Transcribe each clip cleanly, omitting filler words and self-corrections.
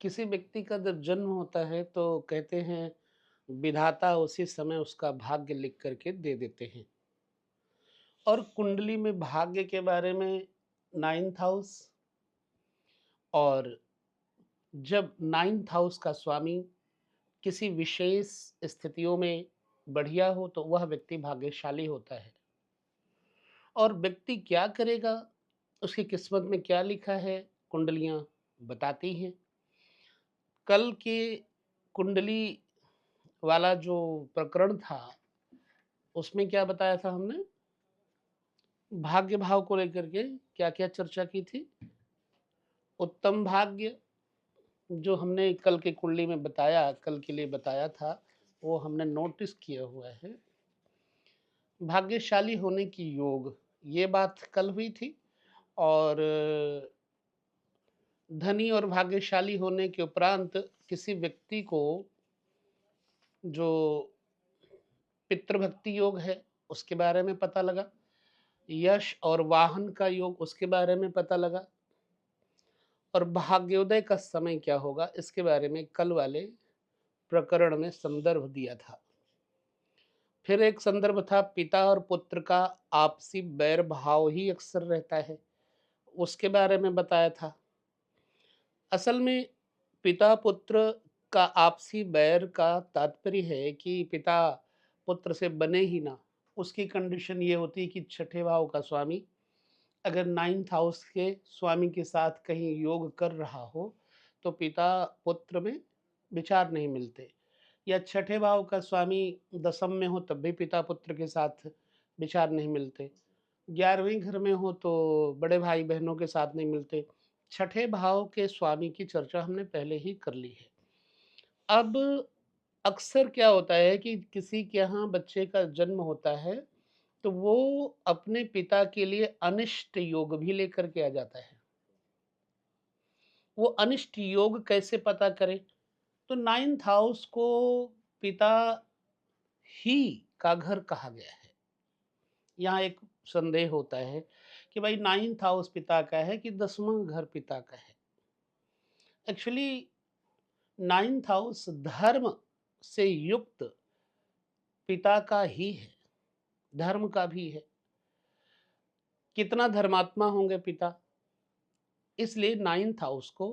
किसी व्यक्ति का जब जन्म होता है तो कहते हैं विधाता उसी समय उसका भाग्य लिख करके दे देते हैं। और कुंडली में भाग्य के बारे में नाइन्थ हाउस, और जब नाइन्थ हाउस का स्वामी किसी विशेष स्थितियों में बढ़िया हो तो वह व्यक्ति भाग्यशाली होता है। और व्यक्ति क्या करेगा, उसकी किस्मत में क्या लिखा है, कुंडलियां बताती हैं। कल की कुंडली वाला जो प्रकरण था, उसमें क्या बताया था हमने? भाग्य भाव को लेकर के क्या-क्या चर्चा की थी? उत्तम भाग्य, जो हमने कल की कुंडली में बताया, कल के लिए बताया था, वो हमने नोटिस किया हुआ है। भाग्यशाली होने की योग, ये बात कल हुई थी। और धनी और भाग्यशाली होने के उपरांत किसी व्यक्ति को जो पितृभक्ति योग है, उसके बारे में पता लगा। यश और वाहन का योग, उसके बारे में पता लगा। और भाग्योदय का समय क्या होगा, इसके बारे में कल वाले प्रकरण में संदर्भ दिया था। फिर एक संदर्भ था पिता और पुत्र का आपसी बैर भाव ही अक्सर रहता है, उसके बारे में बताया था। असल में पिता पुत्र का आपसी बैर का तात्पर्य है कि पिता पुत्र से बने ही ना। उसकी कंडीशन ये होती है कि छठे भाव का स्वामी अगर नाइन्थ हाउस के स्वामी के साथ कहीं योग कर रहा हो तो पिता पुत्र में विचार नहीं मिलते। या छठे भाव का स्वामी दसम में हो तब भी पिता पुत्र के साथ विचार नहीं मिलते। 11वें घर में हो तो बड़े भाई बहनों के साथ नहीं मिलते। छठे भाव के स्वामी की चर्चा हमने पहले ही कर ली है। अब अक्सर क्या होता है कि किसी के यहाँ बच्चे का जन्म होता है तो वो अपने पिता के लिए अनिष्ट योग भी लेकर के आ जाता है। वो अनिष्ट योग कैसे पता करें? तो नाइन्थ हाउस को पिता ही का घर कहा गया है। यहाँ एक संदेह होता है कि भाई नाइन्थ हाउस पिता का है कि 10वां घर पिता का है। एक्चुअली नाइन्थ हाउस धर्म से युक्त पिता का ही है, धर्म का भी है। कितना धर्मात्मा होंगे पिता, इसलिए नाइन्थ हाउस को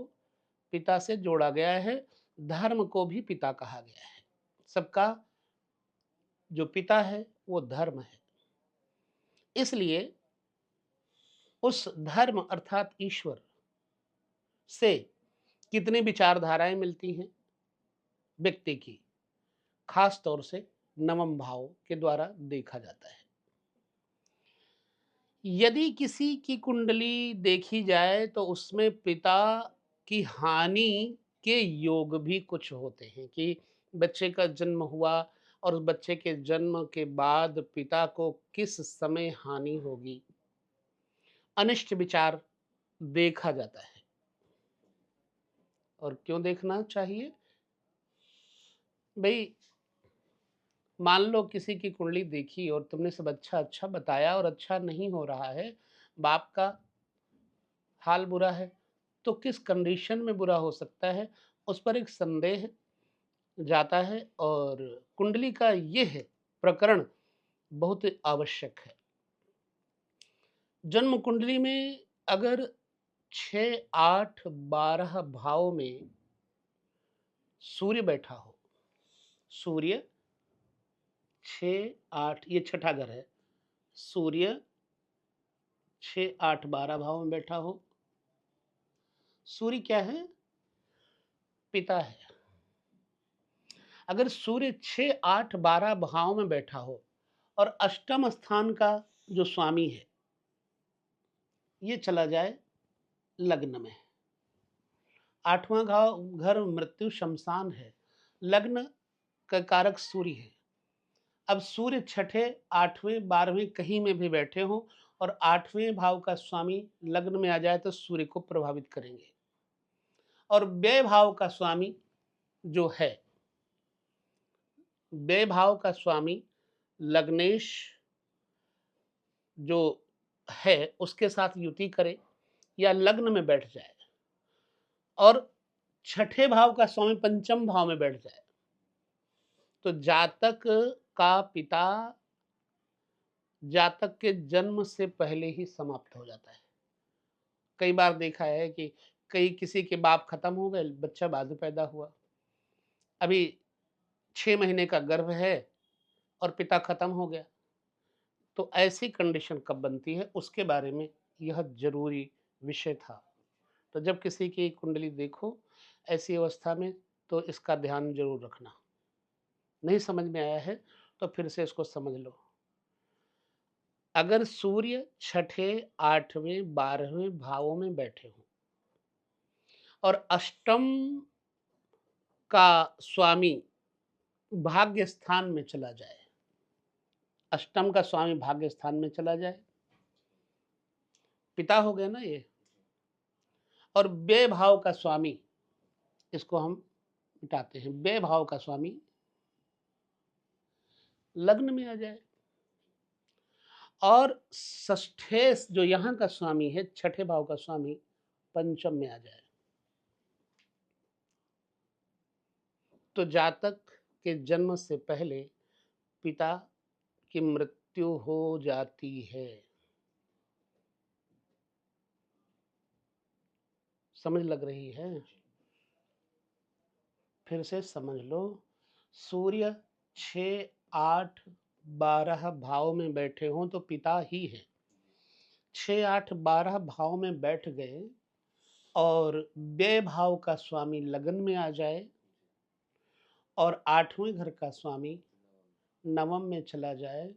पिता से जोड़ा गया है। धर्म को भी पिता कहा गया है। सबका जो पिता है वो धर्म है। इसलिए उस धर्म अर्थात ईश्वर से कितनी विचारधाराएं मिलती हैं व्यक्ति की, खास तौर से नवम भाव के द्वारा देखा जाता है। यदि किसी की कुंडली देखी जाए तो उसमें पिता की हानि के योग भी कुछ होते हैं कि बच्चे का जन्म हुआ और उस बच्चे के जन्म के बाद पिता को किस समय हानि होगी, अनिष्ट विचार देखा जाता है। और क्यों देखना चाहिए भाई? मान लो किसी की कुंडली देखी और तुमने सब अच्छा अच्छा बताया और अच्छा नहीं हो रहा है, बाप का हाल बुरा है, तो किस कंडीशन में बुरा हो सकता है, उस पर एक संदेह जाता है। और कुंडली का ये है प्रकरण बहुत आवश्यक है। जन्म कुंडली में अगर 6, 8, 12 भाव में सूर्य बैठा हो, सूर्य 6, 8, ये छठा घर है, सूर्य 6, 8, 12 भाव में बैठा हो। सूर्य क्या है? पिता है। अगर सूर्य 6, 8, 12 भाव में बैठा हो और अष्टम स्थान का जो स्वामी है ये चला जाए लग्न में, आठवां घाव घर मृत्यु शमशान है, लग्न का कारक सूर्य है। अब सूर्य छठे, 8वें, 12वें कहीं में भी बैठे हो और 8वें भाव का स्वामी लग्न में आ जाए तो सूर्य को प्रभावित करेंगे। और व्यय भाव का स्वामी जो है, व्यय भाव का स्वामी लग्नेश जो है उसके साथ युति करे या लग्न में बैठ जाए और छठे भाव का स्वामी पंचम भाव में बैठ जाए तो जातक का पिता जातक के जन्म से पहले ही समाप्त हो जाता है। कई बार देखा है कि कई किसी के बाप खत्म हो गए, बच्चा बाद में पैदा हुआ। अभी 6 महीने का गर्भ है और पिता खत्म हो गया। तो ऐसी कंडीशन कब बनती है उसके बारे में यह ज़रूरी विषय था। तो जब किसी की कुंडली देखो ऐसी अवस्था में तो इसका ध्यान ज़रूर रखना। नहीं समझ में आया है तो फिर से इसको समझ लो। अगर सूर्य छठे, 8वें, 12वें भावों में बैठे हों और अष्टम का स्वामी भाग्य स्थान में चला जाए, अष्टम का स्वामी भाग्य स्थान में चला जाए, पिता हो गया ना ये, और व्यय भाव का स्वामी, इसको हम मिटाते हैं, व्यय भाव का स्वामी लग्न में आ जाए और षष्ठे जो यहाँ का स्वामी है, छठे भाव का स्वामी पंचम में आ जाए, तो जातक के जन्म से पहले पिता की मृत्यु हो जाती है। समझ लग रही है? फिर से समझ लो। सूर्य 6, 8, 12 भाव में बैठे हों तो पिता ही है। 6, 8, 12 भाव में बैठ गए और व्यय भाव का स्वामी लगन में आ जाए और 8वें घर का स्वामी नवम में चला जाए,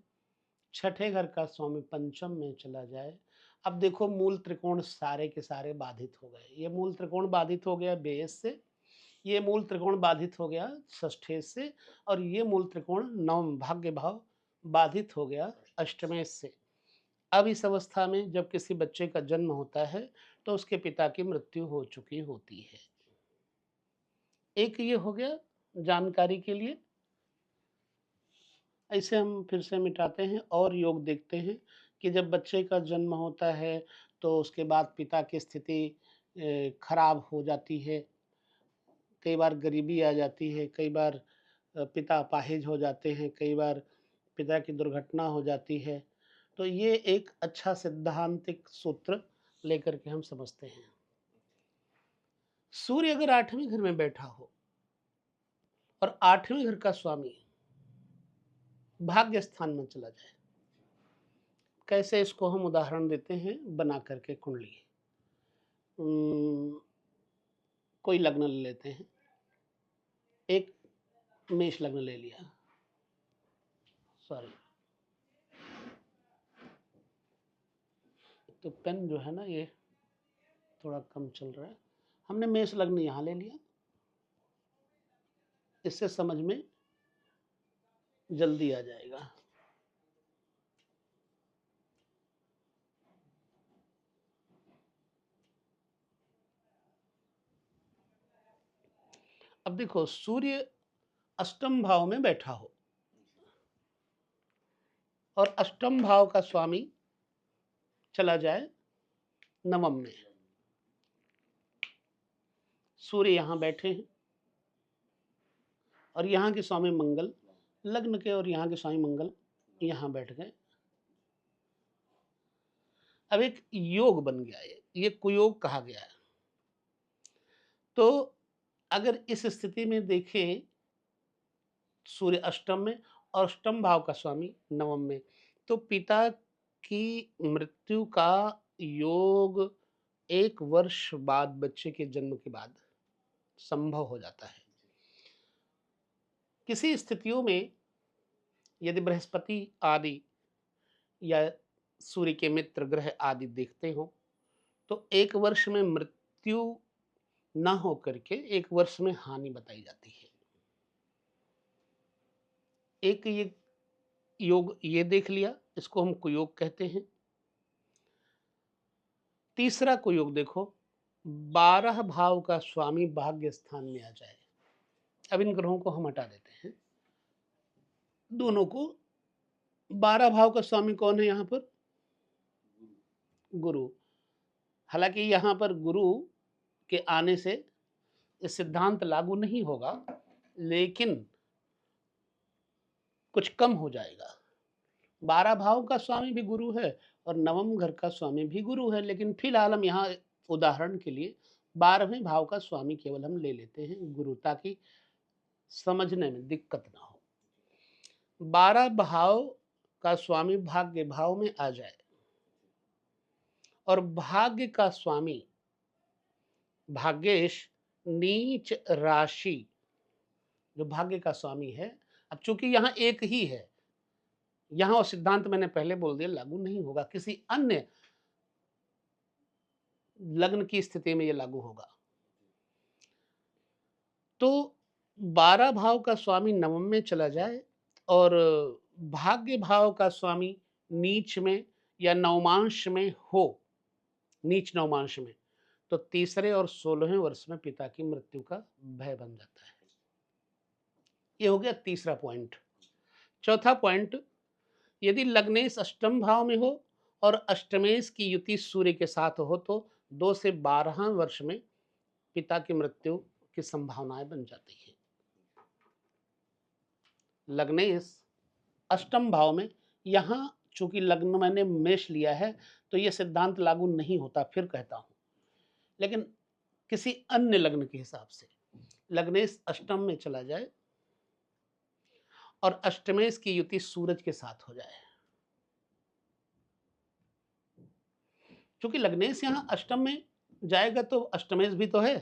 छठे घर का स्वामी पंचम में चला जाए। अब देखो मूल त्रिकोण सारे के सारे बाधित हो गए। ये मूल त्रिकोण बाधित हो गया व्यय से, ये मूल त्रिकोण बाधित हो गया षष्ठे से और ये मूल त्रिकोण नवम भाग्य भाव बाधित हो गया अष्टमेश से। अब इस अवस्था में जब किसी बच्चे का जन्म होता है तो उसके पिता की मृत्यु हो चुकी होती है। एक ये हो गया जानकारी के लिए। ऐसे हम फिर से मिटाते हैं और योग देखते हैं कि जब बच्चे का जन्म होता है तो उसके बाद पिता की स्थिति खराब हो जाती है। कई बार गरीबी आ जाती है, कई बार पिता अपाहिज हो जाते हैं, कई बार पिता की दुर्घटना हो जाती है। तो ये एक अच्छा सैद्धांतिक सूत्र लेकर के हम समझते हैं। सूर्य अगर 8वें घर में बैठा हो और 8वें घर का स्वामी भाग्य स्थान में चला जाए, कैसे इसको हम उदाहरण देते हैं बना करके कुंडली। कोई लग्न ले लेते हैं, एक मेष लग्न ले लिया, सॉरी, तो पेन जो है ना ये थोड़ा कम चल रहा है। हमने मेष लग्न यहाँ ले लिया, इससे समझ में जल्दी आ जाएगा। अब देखो सूर्य अष्टम भाव में बैठा हो और अष्टम भाव का स्वामी चला जाए नवम में, सूर्य यहाँ बैठे हैं और यहाँ के स्वामी मंगल लग्न के और यहाँ के स्वामी मंगल यहाँ बैठ गए। अब एक योग बन गया है, ये कुयोग कहा गया है। तो अगर इस स्थिति में देखें सूर्य अष्टम में और अष्टम भाव का स्वामी नवम में, तो पिता की मृत्यु का योग 1 वर्ष बाद बच्चे के जन्म के बाद संभव हो जाता है। किसी स्थितियों में यदि बृहस्पति आदि या सूर्य के मित्र ग्रह आदि देखते हो तो 1 वर्ष में मृत्यु न हो करके 1 वर्ष में हानि बताई जाती है। एक ये योग ये देख लिया, इसको हम कुयोग कहते हैं। तीसरा कुयोग देखो, 12 भाव का स्वामी भाग्य स्थान में आ जाए। अब इन ग्रहों को हम हटा देते हैं, दोनों को। 12 भाव का स्वामी कौन है यहाँ पर? गुरु। हालांकि यहाँ पर गुरु के आने से ये सिद्धांत लागू नहीं होगा, लेकिन कुछ कम हो जाएगा। 12 भाव का स्वामी भी गुरु है और नवम घर का स्वामी भी गुरु है, लेकिन फिलहाल हम यहाँ उदाहरण के लिए 12वें भाव का स्वामी केवल हम ले लेते हैं गुरु, ताकि समझने में दिक्कत ना हो। 12 भाव का स्वामी भाग्य भाव में आ जाए और भाग्य का स्वामी भाग्येश नीच राशि, जो भाग्य का स्वामी है, अब चूंकि यहाँ एक ही है, यहाँ और सिद्धांत मैंने पहले बोल दिया लागू नहीं होगा, किसी अन्य लग्न की स्थिति में यह लागू होगा। तो 12 भाव का स्वामी नवम में चला जाए और भाग्य भाव का स्वामी नीच में या नवमांश में हो, नीच नवमांश में, तो तीसरे और 16वें वर्ष में पिता की मृत्यु का भय बन जाता है। ये हो गया तीसरा पॉइंट। चौथा पॉइंट, यदि लग्नेश अष्टम भाव में हो और अष्टमेश की युति सूर्य के साथ हो तो 2 से 12 वर्ष में पिता की मृत्यु की संभावनाएं बन जाती है। लग्नेश अष्टम भाव में, यहां चूंकि लग्न मैंने मेष लिया है तो यह सिद्धांत लागू नहीं होता, फिर कहता हूं, लेकिन किसी अन्य लग्न के हिसाब से लग्नेश अष्टम में चला जाए और अष्टमेश की युति सूरज के साथ हो जाए। क्योंकि लग्नेश यहां अष्टम में जाएगा तो अष्टमेश भी तो है,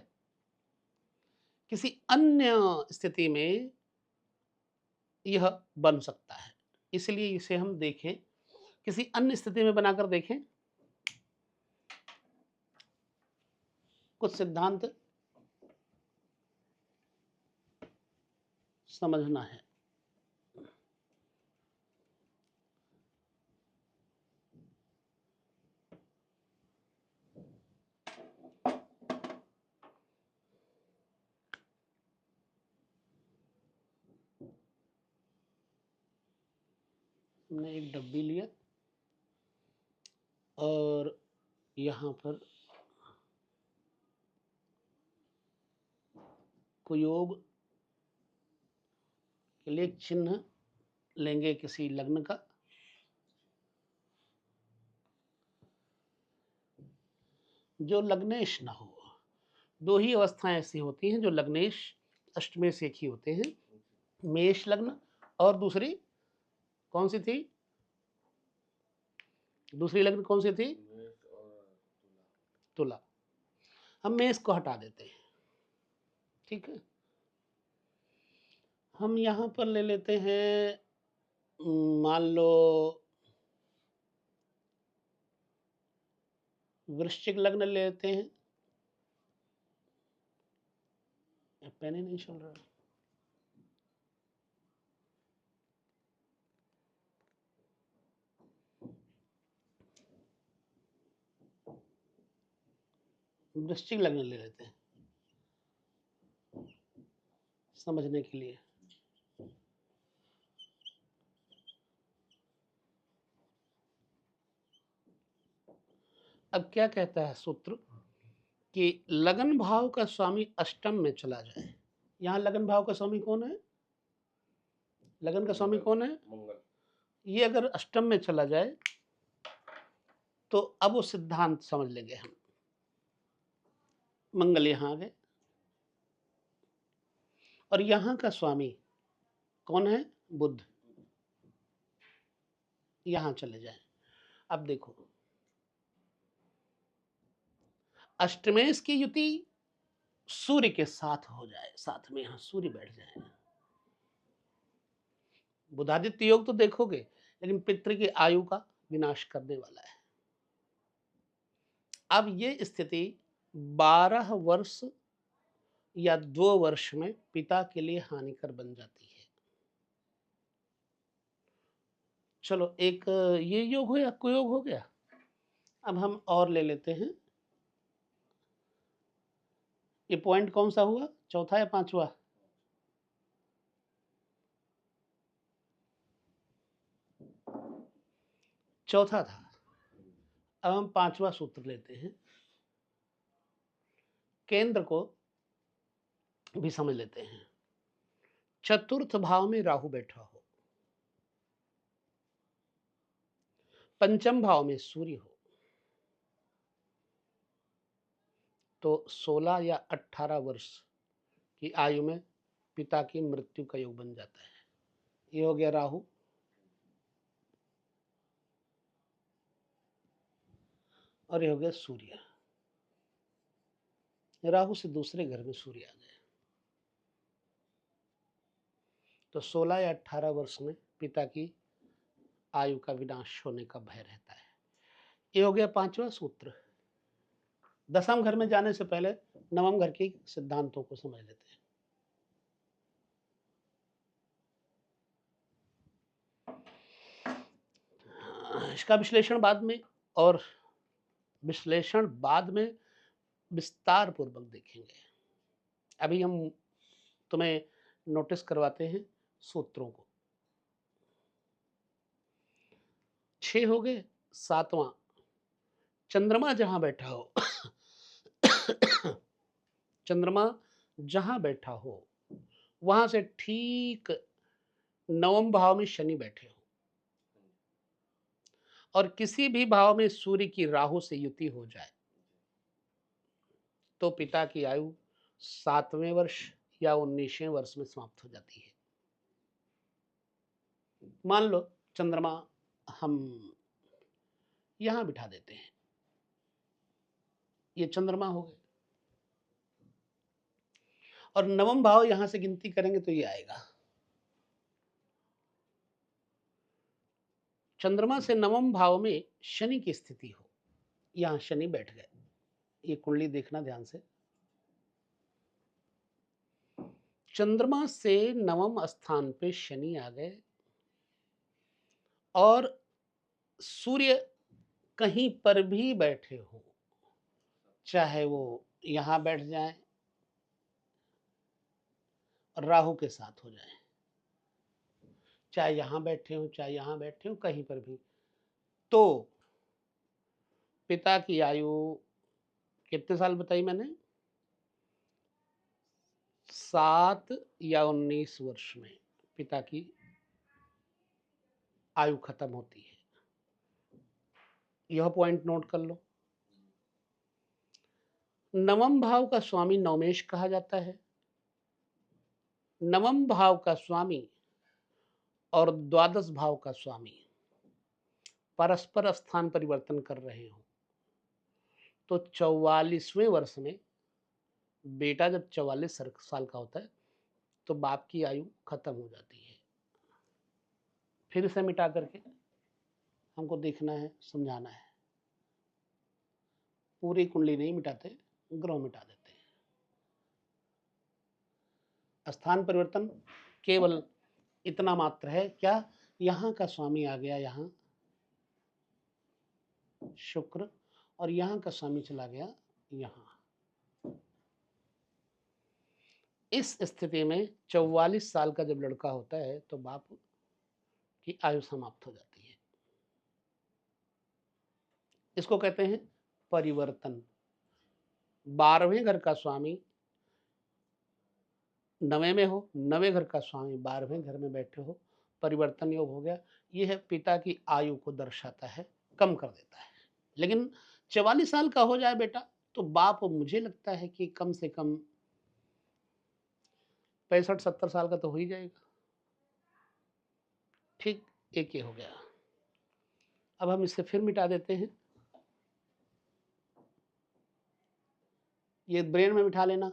किसी अन्य स्थिति में यह बन सकता है, इसलिए इसे हम देखें, किसी अन्य स्थिति में बनाकर देखें। कुछ सिद्धांत समझना है। हमने एक डब्बी लिया और यहाँ पर कुयोग के लिए चिन्ह लेंगे किसी लग्न का, जो लग्नेश ना हो। दो ही अवस्थाएं ऐसी होती हैं जो लग्नेश अष्टमेश एक ही होते हैं, मेष लग्न और दूसरी कौन सी थी, दूसरी लग्न कौन सी थी, तुला। हम मेष को हटा देते हैं, ठीक है। हम यहां पर ले लेते हैं, मान लो वृश्चिक लग्न ले लेते हैं, पेन ही नहीं चल रहा। वृश्चिक लग्न ले लेते हैं समझने के लिए। अब क्या कहता है सूत्र कि लगन भाव का स्वामी अष्टम में चला जाए। यहाँ लगन भाव का स्वामी कौन है, लगन का स्वामी कौन है, मंगल। ये अगर अष्टम में चला जाए तो अब वो सिद्धांत समझ लेंगे हम। मंगल यहाँ आ गए और यहाँ का स्वामी कौन है, बुध, यहाँ चले जाए। अब देखो अष्टमेश की युति सूर्य के साथ हो जाए, साथ में यहां सूर्य बैठ जाए। बुधादित्य योग तो देखोगे, लेकिन पितृ की आयु का विनाश करने वाला है। अब ये स्थिति 12 वर्ष या 2 वर्ष में पिता के लिए हानिकर बन जाती है। चलो एक ये योग हो या कुयोग हो गया। अब हम और ले लेते हैं, ये पॉइंट कौन सा हुआ, चौथा या पांचवा, चौथा था। अब हम पांचवा सूत्र लेते हैं। केंद्र को भी समझ लेते हैं। चतुर्थ भाव में राहु बैठा हो, पंचम भाव में सूर्य हो, तो 16 या 18 वर्ष की आयु में पिता की मृत्यु का योग बन जाता है। ये हो गया राहु। और ये हो गया सूर्य। राहु से दूसरे घर में सूर्य आ गए, तो 16 या 18 वर्ष में पिता की आयु का विनाश होने का भय रहता है। ये हो गया पांचवा सूत्र। दसम घर में जाने से पहले नवम घर के सिद्धांतों को समझ लेते हैं। इसका विश्लेषण बाद में, और विश्लेषण बाद में विस्तार पूर्वक देखेंगे। अभी हम तुम्हें नोटिस करवाते हैं सूत्रों को। 6 हो गए। सातवां, चंद्रमा जहां बैठा हो चंद्रमा जहां बैठा हो वहां से ठीक नवम भाव में शनि बैठे हो, और किसी भी भाव में सूर्य की राहु से युति हो जाए, तो पिता की आयु 7वें वर्ष या 19वें वर्ष में समाप्त हो जाती है। मान लो चंद्रमा हम यहां बिठा देते हैं, ये चंद्रमा हो गए, और नवम भाव यहां से गिनती करेंगे तो ये आएगा। चंद्रमा से नवम भाव में शनि की स्थिति हो, यहां शनि बैठ गए। ये कुंडली देखना ध्यान से। चंद्रमा से नवम स्थान पे शनि आ गए, और सूर्य कहीं पर भी बैठे हो, चाहे वो यहां बैठ जाए और राहु के साथ हो जाए, चाहे यहां बैठे हो चाहे यहां बैठे हो, कहीं पर भी, तो पिता की आयु कितने साल बताई मैंने? 7 या 19 वर्ष में पिता की आयु खत्म होती है। यह पॉइंट नोट कर लो। नवम भाव का स्वामी नवमेश कहा जाता है। नवम भाव का स्वामी और द्वादश भाव का स्वामी परस्पर स्थान परिवर्तन कर रहे हो, तो 44वें वर्ष में बेटा जब 44 साल का होता है, तो बाप की आयु खत्म हो जाती है। फिर से मिटा करके हमको देखना है, समझाना है। पूरी कुंडली नहीं मिटाते, ग्रह मिटा देते हैं। स्थान परिवर्तन केवल इतना मात्र है, क्या? यहां का स्वामी आ गया यहां शुक्र, और यहां का स्वामी चला गया यहां। इस स्थिति में 44 साल का जब लड़का होता है, तो बाप की आयु समाप्त हो जाती है। इसको कहते हैं परिवर्तन। 12वें घर का स्वामी 9वें में हो, 9वें घर का स्वामी 12वें घर में बैठे हो, परिवर्तन योग हो गया। यह है पिता की आयु को दर्शाता है, कम कर देता है। लेकिन 44 साल का हो जाए बेटा, तो बाप मुझे लगता है कि कम से कम 65-70 साल का तो हो ही जाएगा। ठीक, एक ये हो गया। अब हम इसे फिर मिटा देते हैं। ये ब्रेन में बिठा लेना।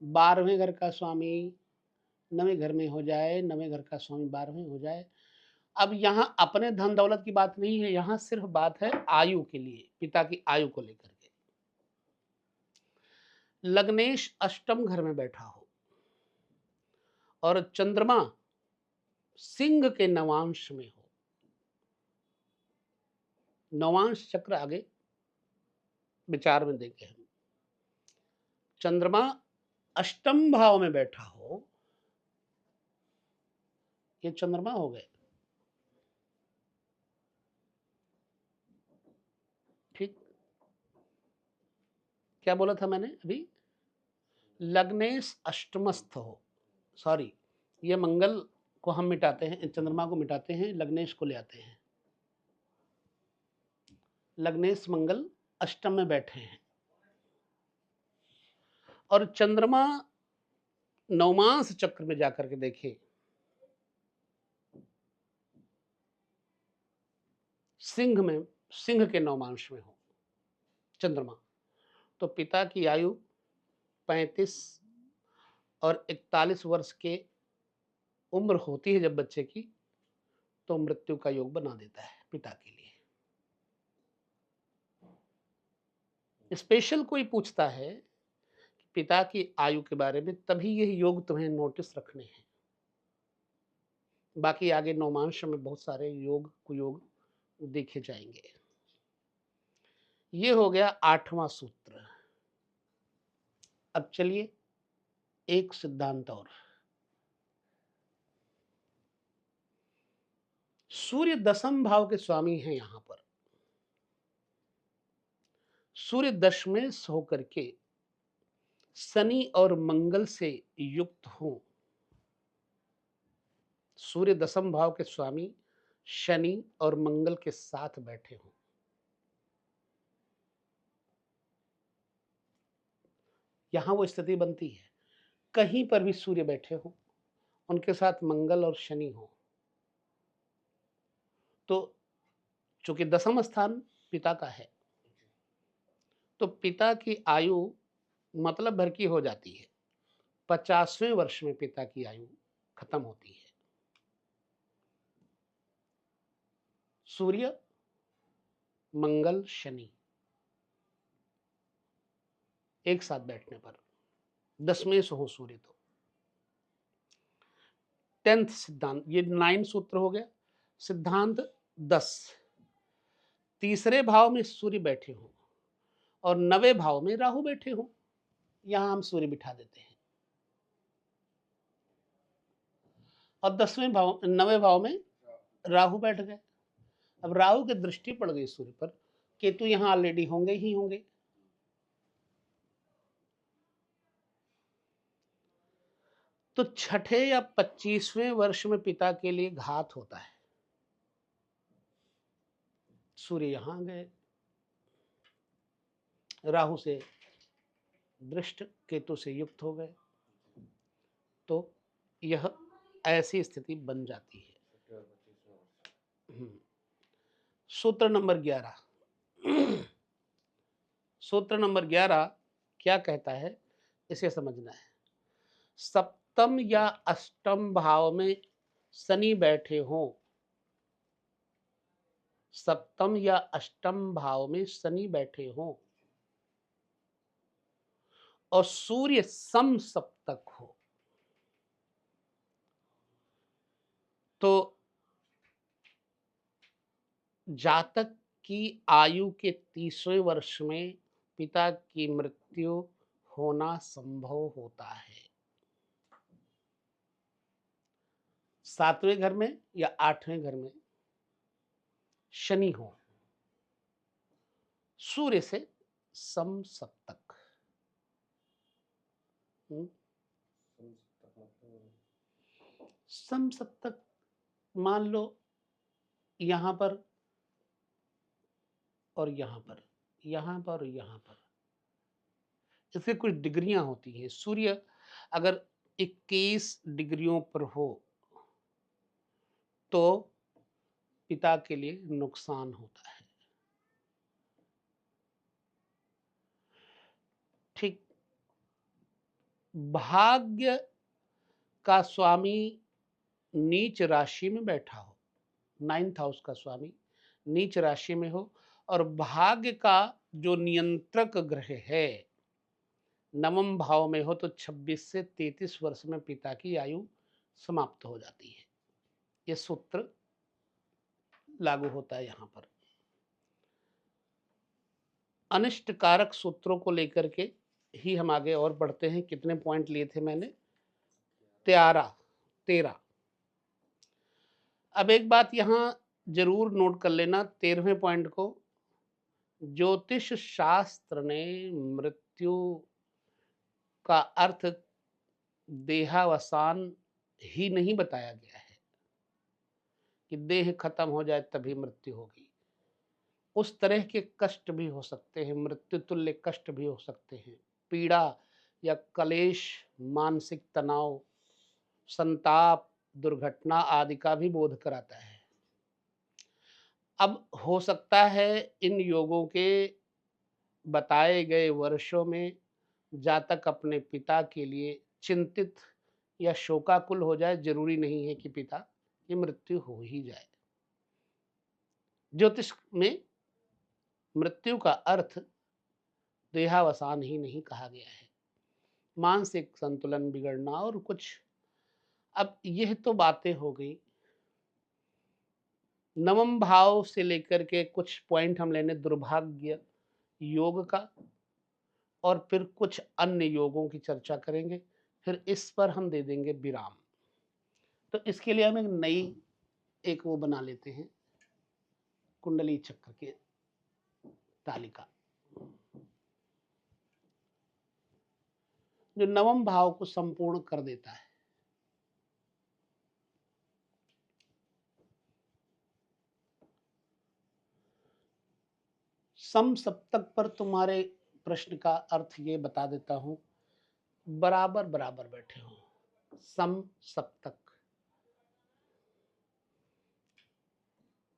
12वें घर का स्वामी 9वें घर में हो जाए, 9वें घर का स्वामी 12वें हो जाए। अब यहाँ अपने धन दौलत की बात नहीं है, यहाँ सिर्फ बात है आयु के लिए, पिता की आयु को लेकर के। लग्नेश अष्टम घर में बैठा हो और चंद्रमा सिंह के नवांश में हो। नवांश चक्र आगे विचार में देंगे हम। चंद्रमा अष्टम भाव में बैठा हो, ये चंद्रमा हो गए। ठीक, क्या बोला था मैंने अभी? लग्नेश अष्टमस्थ हो, सॉरी, ये मंगल को हम मिटाते हैं, चंद्रमा को मिटाते हैं, लग्नेश को ले आते हैं। लग्नेश मंगल अष्टम में बैठे हैं और चंद्रमा नवमांश चक्र में जाकर के देखें, सिंह में, सिंह के नवमांश में हो चंद्रमा, तो पिता की आयु 35 और 41 वर्ष के उम्र होती है जब बच्चे की, तो मृत्यु का योग बना देता है पिता के लिए। स्पेशल कोई पूछता है कि पिता की आयु के बारे में, तभी यह योग तुम्हें नोटिस रखने हैं। बाकी आगे नवमांश में बहुत सारे योग कुयोग देखे जाएंगे। ये हो गया 8वां सूत्र। अब चलिए एक सिद्धांत और। सूर्य 10वें भाव के स्वामी हैं। यहां पर सूर्य 10 में होकर के शनि और मंगल से युक्त हो। सूर्य 10वें भाव के स्वामी शनि और मंगल के साथ बैठे हों, यहां वो स्थिति बनती है। कहीं पर भी सूर्य बैठे हो, उनके साथ मंगल और शनि हो, तो चूंकि 10वां स्थान पिता का है, तो पिता की आयु मतलब भर की हो जाती है। 50वें वर्ष में पिता की आयु खत्म होती है। सूर्य मंगल शनि एक साथ बैठने पर 10वें से हो सूर्य, तो 10th सिद्धांत, ये 9 सूत्र हो गया। सिद्धांत 10, तीसरे भाव में सूर्य बैठे हो और 9वें भाव में राहु बैठे हो, यहां हम सूर्य बिठा देते हैं। और 10वें भाव 9वें भाव में राहु बैठ गए। अब राहु की दृष्टि पड़ गई सूर्य पर, केतु यहां ऑलरेडी होंगे ही होंगे। तो छठे या 25वें वर्ष में पिता के लिए घात होता है। सूर्य यहां गए, राहु से दृष्ट, केतु से युक्त हो गए, तो यह ऐसी स्थिति बन जाती है। सूत्र नंबर 11। सूत्र नंबर 11 क्या कहता है, इसे समझना है। सप्तम या अष्टम भाव में शनि बैठे हों, सप्तम या अष्टम भाव में शनि बैठे हों और सूर्य सम सप्तक हो, तो जातक की आयु के 30वें वर्ष में पिता की मृत्यु होना संभव होता है। 7वें घर में या 8वें घर में शनि हो, सूर्य से सम सप्तक। सम सप्तक मान लो यहां पर और यहां पर, यहां पर और यहां पर, इसके कुछ डिग्रियां होती हैं। सूर्य अगर 21 डिग्रियों पर हो तो पिता के लिए नुकसान होता है। ठीक, भाग्य का स्वामी नीच राशि में बैठा हो, 9th हाउस का स्वामी नीच राशि में हो और भाग्य का जो नियंत्रक ग्रह है 9वें भाव में हो, तो 26 से 33 वर्ष में पिता की आयु समाप्त हो जाती है। ये सूत्र लागू होता है यहां पर। अनिष्ट कारक सूत्रों को लेकर के ही हम आगे और बढ़ते हैं। कितने पॉइंट लिए थे मैंने? 13। अब एक बात यहां जरूर नोट कर लेना, 13वें पॉइंट को, ज्योतिष शास्त्र ने मृत्यु का अर्थ देहावसान ही नहीं बताया गया है कि देह खत्म हो जाए तभी मृत्यु होगी। उस तरह के कष्ट भी हो सकते हैं, मृत्यु तुल्य कष्ट भी हो सकते हैं। पीड़ा या क्लेश, मानसिक तनाव, संताप, दुर्घटना आदि का भी बोध कराता है। अब हो सकता है इन योगों के बताए गए वर्षों में जातक अपने पिता के लिए चिंतित या शोकाकुल हो जाए, जरूरी नहीं है कि पिता की मृत्यु हो ही जाए। ज्योतिष में मृत्यु का अर्थ देहावसान ही नहीं कहा गया है, मानसिक संतुलन बिगड़ना और कुछ। अब यह तो बातें हो गई नवम भाव से लेकर के, कुछ पॉइंट हम लेने दुर्भाग्य योग का, और फिर कुछ अन्य योगों की चर्चा करेंगे। फिर इस पर हम दे देंगे विराम। तो इसके लिए हम एक नई एक वो बना लेते हैं, कुंडली चक्र की तालिका, जो नवम भाव को संपूर्ण कर देता है। सम सप्तक पर तुम्हारे प्रश्न का अर्थ ये बता देता हूं, बराबर बराबर बैठे हो, सम सप्तक,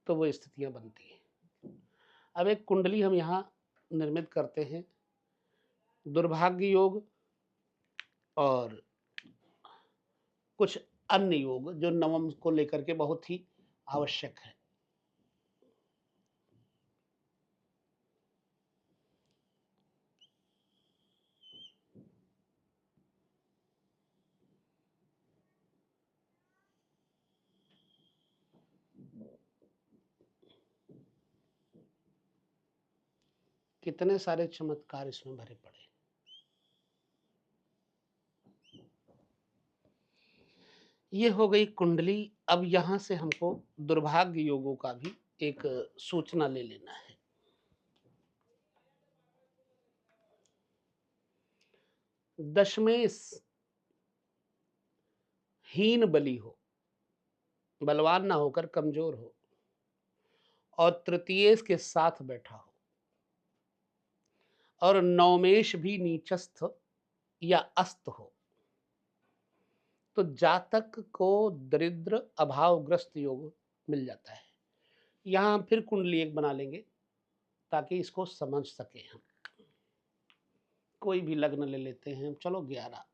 तो वो स्थितियां बनती हैं। अब एक कुंडली हम यहाँ निर्मित करते हैं, दुर्भाग्य योग और कुछ अन्य योग जो नवम को लेकर के बहुत ही आवश्यक है। कितने सारे चमत्कार इसमें भरे पड़े। ये हो गई कुंडली। अब यहां से हमको दुर्भाग्य योगों का भी एक सूचना ले लेना है। दशमेश हीन बली हो, बलवान ना होकर कमजोर हो, और तृतीयेश के साथ बैठा हो, और नवमेश भी नीचस्थ या अस्त हो, तो जातक को दरिद्र अभावग्रस्त योग मिल जाता है। यहां फिर कुंडली एक बना लेंगे ताकि इसको समझ सके हम। कोई भी लग्न ले लेते हैं, चलो 11,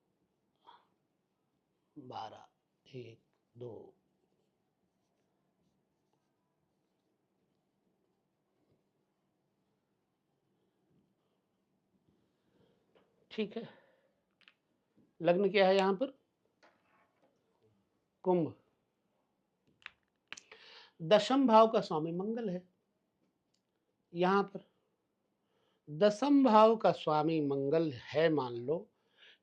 12, 1, 2, ठीक है। लग्न क्या है यहां पर? कुंभ। दशम भाव का स्वामी मंगल है यहां पर। दसम भाव का स्वामी मंगल है, मान लो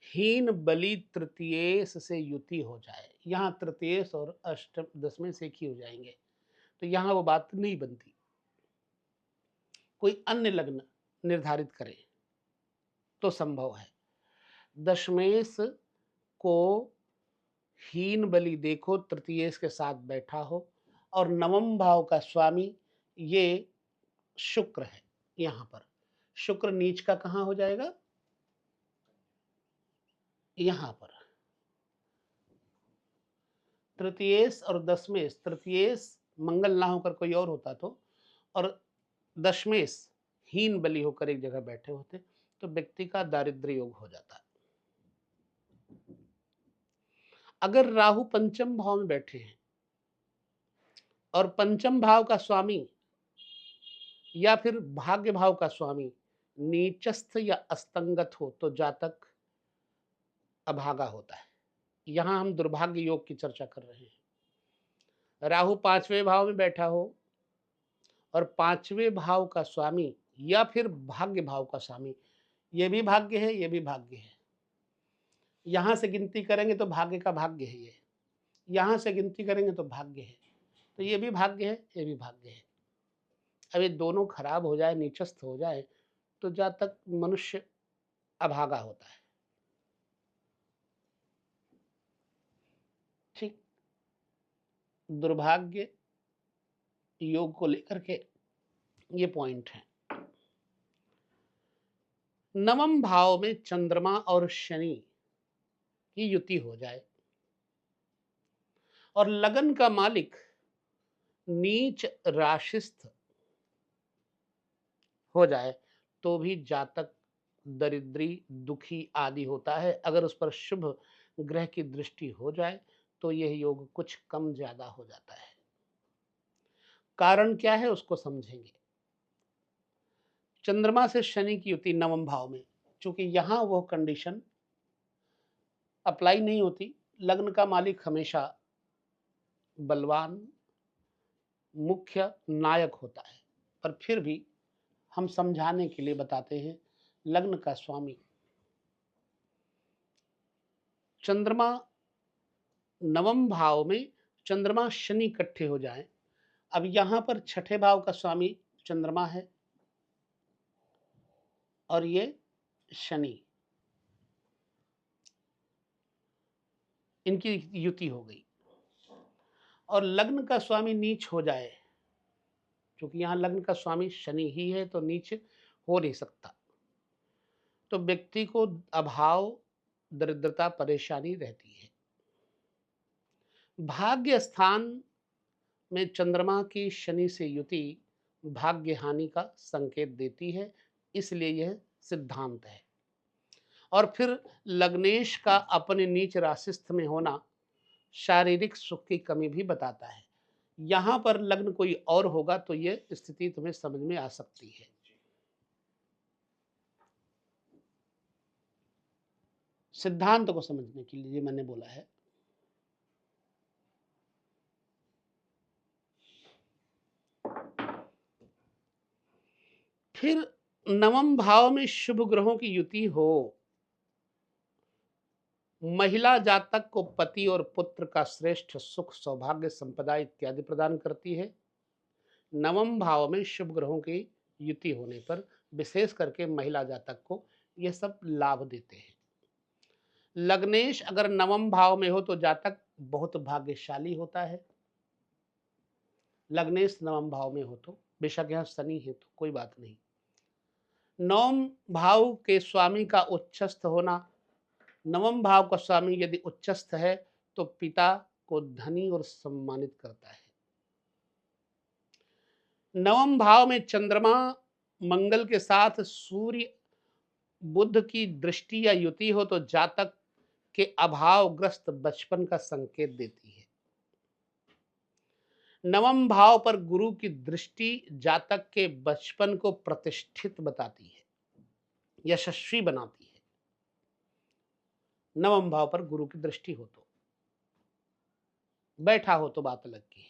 हीन बलि तृतीयेश से युति हो जाए, यहाँ तृतीयेश और अष्टम दसवें से एक ही हो जाएंगे, तो यहाँ वो बात नहीं बनती। कोई अन्य लग्न निर्धारित करे तो संभव है। दशमेश को हीन बलि देखो, तृतीयेश के साथ बैठा हो, और नवम भाव का स्वामी ये शुक्र है। यहाँ पर शुक्र नीच का कहाँ हो जाएगा? यहाँ पर तृतीयेश और दशमेश, तृतीयेश मंगल ना होकर कोई और होता और दशमेश हीन बलि होकर एक जगह बैठे होते, तो व्यक्ति का दारिद्र्य योग हो जाता। अगर राहु पंचम भाव में बैठे हैं और पंचम भाव का स्वामी या फिर भाग्य भाव का स्वामी नीचस्थ या अस्तंगत हो, तो जातक अभागा होता है। यहां हम दुर्भाग्य योग की चर्चा कर रहे हैं। राहु पांचवें भाव में बैठा हो और पांचवें भाव का स्वामी या फिर भाग्य भाव का स्वामी, ये भी भाग्य है, ये भी भाग्य है। यहां से गिनती करेंगे तो भाग्य का भाग्य है ये, यहां से गिनती करेंगे तो भाग्य है, तो ये भी भाग्य है, ये भी भाग्य है। अब ये दोनों खराब हो जाए, नीचस्थ हो जाए, तो जातक मनुष्य अभागा होता है। दुर्भाग्य योग को लेकर के ये पॉइंट है। नवम भाव में चंद्रमा और शनि की युति हो जाए और लगन का मालिक नीच राशिस्थ हो जाए तो भी जातक दरिद्री, दुखी आदि होता है। अगर उस पर शुभ ग्रह की दृष्टि हो जाए तो यह योग कुछ कम ज्यादा हो जाता है। कारण क्या है उसको समझेंगे। चंद्रमा से शनि की युति नवम भाव में, चूंकि यहां वो कंडीशन अप्लाई नहीं होती। लग्न का मालिक हमेशा बलवान, मुख्य नायक होता है, पर फिर भी हम समझाने के लिए बताते हैं। लग्न का स्वामी चंद्रमा नवम भाव में, चंद्रमा शनि इकट्ठे हो जाएं। अब यहां पर छठे भाव का स्वामी चंद्रमा है और ये शनि, इनकी युति हो गई और लग्न का स्वामी नीच हो जाए। क्योंकि यहां लग्न का स्वामी शनि ही है तो नीच हो नहीं सकता, तो व्यक्ति को अभाव, दरिद्रता, परेशानी रहती है। भाग्य स्थान में चंद्रमा की शनि से युति भाग्य हानि का संकेत देती है, इसलिए यह सिद्धांत है। और फिर लग्नेश का अपने नीच राशिस्थ में होना शारीरिक सुख की कमी भी बताता है। यहां पर लग्न कोई और होगा तो यह स्थिति तुम्हें समझ में आ सकती है। सिद्धांत को समझने के लिए मैंने बोला है। फिर नवम भाव में शुभ ग्रहों की युति हो, महिला जातक को पति और पुत्र का श्रेष्ठ सुख, सौभाग्य, संपदा इत्यादि प्रदान करती है। नवम भाव में शुभ ग्रहों की युति होने पर विशेष करके महिला जातक को यह सब लाभ देते हैं। लग्नेश अगर नवम भाव में हो तो जातक बहुत भाग्यशाली होता है। लग्नेश नवम भाव में हो तो, बेशक यहां शनि है तो कोई बात नहीं। नवम भाव के स्वामी का उच्चस्थ होना, नवम भाव का स्वामी यदि उच्चस्थ है तो पिता को धनी और सम्मानित करता है। नवम भाव में चंद्रमा मंगल के साथ सूर्य बुध की दृष्टि या युति हो तो जातक के अभावग्रस्त बचपन का संकेत देती है। नवम भाव पर गुरु की दृष्टि जातक के बचपन को प्रतिष्ठित बताती है, यशस्वी बनाती है। नवम भाव पर गुरु की दृष्टि हो तो, बैठा हो तो बात अलग की है।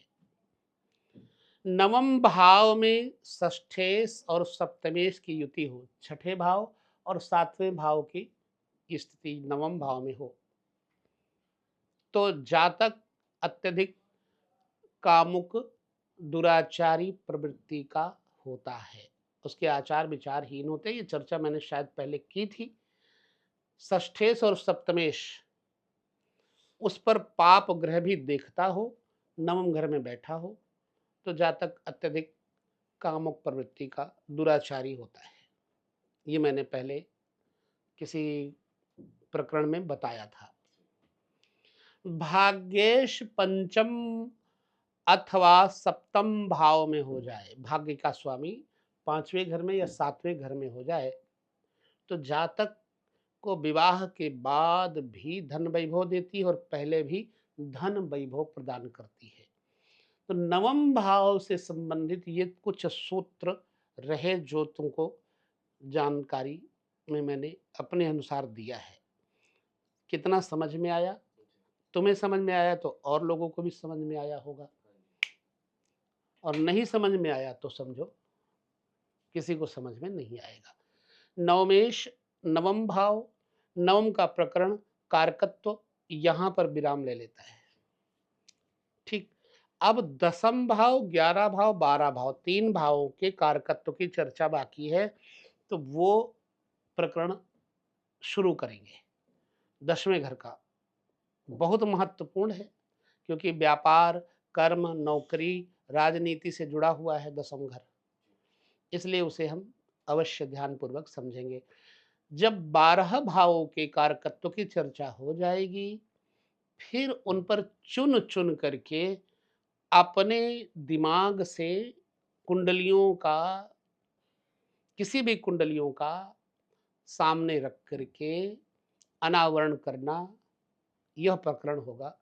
नवम भाव में षष्ठेश और सप्तमेश की युति हो, छठे भाव और सातवें भाव की स्थिति नवम भाव में हो तो जातक अत्यधिक कामुक, दुराचारी प्रवृत्ति का होता है। उसके आचार विचारहीन होते हैं। ये चर्चा मैंने शायद पहले की थी। षष्ठेश और सप्तमेश उस पर पाप ग्रह भी देखता हो, नवम घर में बैठा हो तो जातक अत्यधिक कामुक प्रवृत्ति का दुराचारी होता है। ये मैंने पहले किसी प्रकरण में बताया था। भाग्येश पंचम अथवा सप्तम भाव में हो जाए, भाग्य का स्वामी पांचवें घर में या सातवें घर में हो जाए तो जातक को विवाह के बाद भी धन वैभव देती है और पहले भी धन वैभव प्रदान करती है। तो नवम भाव से संबंधित ये कुछ सूत्र रहे जो तुमको जानकारी में मैंने अपने अनुसार दिया है। कितना समझ में आया? तुम्हें समझ में आया तो और लोगों को भी समझ में आया होगा, और नहीं समझ में आया तो समझो किसी को समझ में नहीं आएगा। नवमेश नवम भाव, नवम का प्रकरण कारकत्व यहां पर विराम ले लेता है। ठीक, अब दसम भाव, 11 भाव, 12 भाव, तीन भावों के कारकत्व की चर्चा बाकी है, तो वो प्रकरण शुरू करेंगे। दसवें घर का बहुत महत्वपूर्ण है क्योंकि व्यापार, कर्म, नौकरी, राजनीति से जुड़ा हुआ है दसम घर, इसलिए उसे हम अवश्य ध्यानपूर्वक समझेंगे। जब 12 भावों के कारकत्व की चर्चा हो जाएगी, फिर उन पर चुन-चुन करके अपने दिमाग से कुंडलियों का, किसी भी कुंडलियों का सामने रख कर के अनावरण करना, यह प्रकरण होगा।